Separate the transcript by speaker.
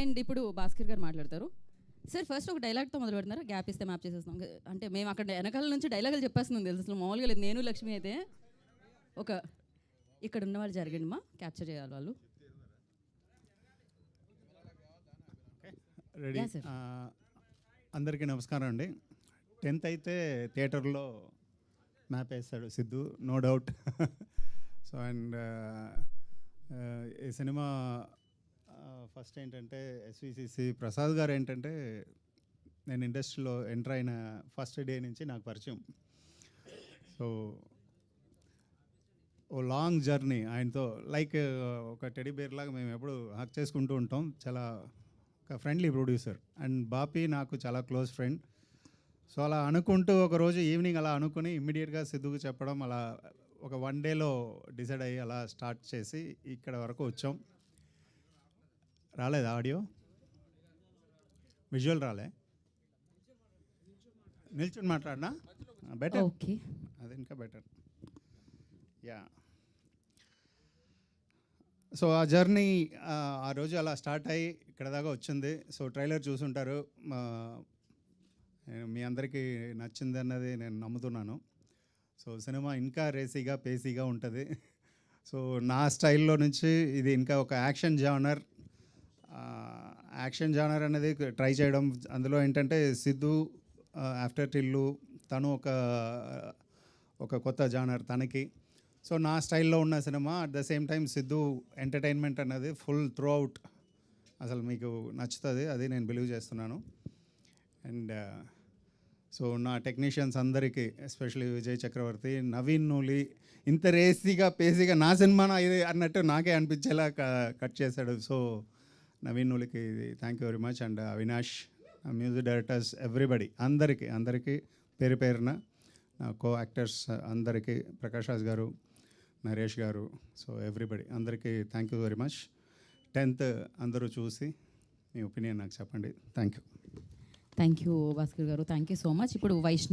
Speaker 1: And ఇప్పుడు భాస్కర్ గారు మాట్లాడతారు. సార్ ఫస్ట్ ఒక డైలాగ్తో మొదలు పెడుతున్నారు, గ్యాప్ ఇస్తే మ్యాప్ చేసేస్తాం. అంటే మేము అక్కడ వెనకాల నుంచి డైలాగులు చెప్పేస్తున్నాం తెలుసు, అసలు మామూలుగా లేదు. నేను లక్ష్మి అయితే ఒక ఇక్కడ ఉన్న వాళ్ళు జరగండి మా క్యాప్చర్ చేయాలి వాళ్ళు.
Speaker 2: రెడీ.
Speaker 1: Yeah, sir.
Speaker 2: అందరికీ నమస్కారం అండి. 10th అయితే థియేటర్లో మ్యాప్ వేస్తాడు Siddhu, no doubt. So and ఈ సినిమా ఫస్ట్ ఏంటంటే ఎస్విసిసి ప్రసాద్ గారు ఏంటంటే నేను ఇండస్ట్రీలో ఎంటర్ అయిన ఫస్ట్ డే నుంచి నాకు పరిచయం. సో ఓ లాంగ్ జర్నీ ఆయనతో, లైక్ ఒక టెడీ బేర్ లాగా మేము ఎప్పుడు హక్ చేసుకుంటూ ఉంటాం. చాలా ఒక ఫ్రెండ్లీ ప్రొడ్యూసర్. అండ్ బాపీ నాకు చాలా క్లోజ్ ఫ్రెండ్. సో అలా అనుకుంటూ ఒకరోజు ఈవినింగ్ అలా అనుకుని ఇమ్మీడియట్గా సిద్ధుకు చెప్పడం, అలా ఒక 1 డేలో డిసైడ్ అయ్యి అలా స్టార్ట్ చేసి ఇక్కడ వరకు వచ్చాం. రాలేదు ఆడియో, విజువల్ రాలే, నిల్చుని మాట్లాడినా బెటర్.
Speaker 1: ఓకే,
Speaker 2: అది ఇంకా బెటర్. యా, సో ఆ జర్నీ ఆ రోజు అలా స్టార్ట్ అయ్యి ఇక్కడ దాకా వచ్చింది. సో ట్రైలర్ చూసుంటారు, మీ అందరికీ నచ్చింది అన్నది నేను నమ్ముతున్నాను. సో సినిమా ఇంకా రేసీగా పేసీగా ఉంటుంది. సో నా స్టైల్లో నుంచి ఇది ఇంకా ఒక యాక్షన్ జానర్ అనేది ట్రై చేయడం. అందులో ఏంటంటే సిద్ధు ఆఫ్టర్ టిల్లు తను ఒక కొత్త జానర్ తనకి. సో నా స్టైల్లో ఉన్న cinema, at the same time Siddhu entertainment అనేది ఫుల్ త్రూ అవుట్ అసలు మీకు నచ్చుతుంది, అది నేను బిలీవ్ చేస్తున్నాను. అండ్ సో నా టెక్నీషియన్స్ అందరికీ, ఎస్పెషల్లీ విజయ్ చక్రవర్తి, నవీన్ నూలి, ఇంత రేసీగా పేసీగా నా సినిమానా ఇది అన్నట్టు నాకే అనిపించేలా కట్ చేశాడు. సో నవీన్ నూలికి thank you very much. And Avinash, music directors, everybody, అందరికీ పేరు పేరున, కో యాక్టర్స్ అందరికీ, ప్రకాష్ రాజ్ గారు, నరేష్ గారు, సో ఎవ్రీబడి అందరికీ thank you very much. 10th అందరూ చూసి మీ ఒపీనియన్ నాకు చెప్పండి. థ్యాంక్ యూ
Speaker 1: భాస్కర్ గారు, థ్యాంక్ యూ సో మచ్. ఇప్పుడు వైష్ణవి